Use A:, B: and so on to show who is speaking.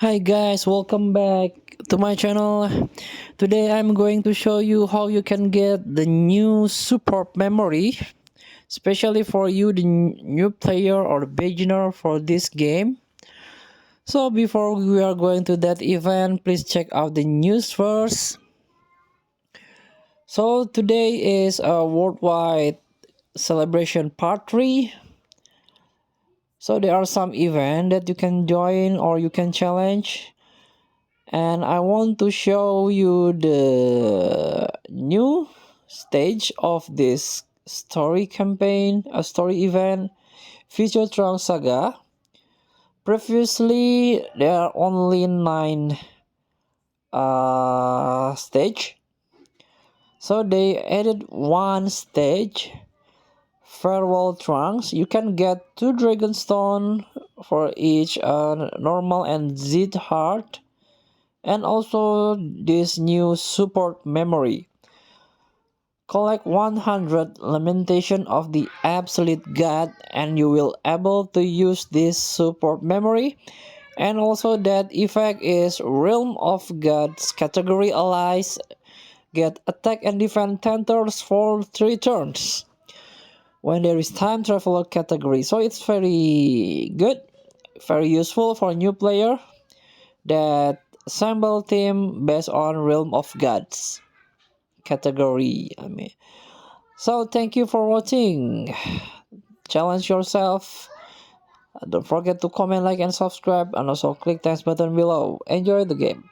A: Hi guys, welcome back to my channel. Today I'm going to show you how you can get the new support memory, especially for you the new player or the beginner for this game. So before we are going to that event, please check out the news first. So today is a worldwide celebration part 3. So there are some events that you can join or you can challenge, and I want to show you the new stage of this story campaign, a story event, Future Trunks Saga. Previously, there are only 9 stage, so they added one stage, Farewell Trunks. You can get 2 Dragon Stone for each normal and Z heart, and also this new support memory. Collect 100 Lamentation of the Absolute God and you will able to use this support memory. And also that effect is Realm of Gods category allies get attack and defense 10 turns for 3 turns when there is time traveler category. So it's very good, very useful for new player that assemble team based on Realm of Gods category. So thank you for watching. Challenge yourself. Don't forget to comment, like, and subscribe, and also click thanks button below. Enjoy the game.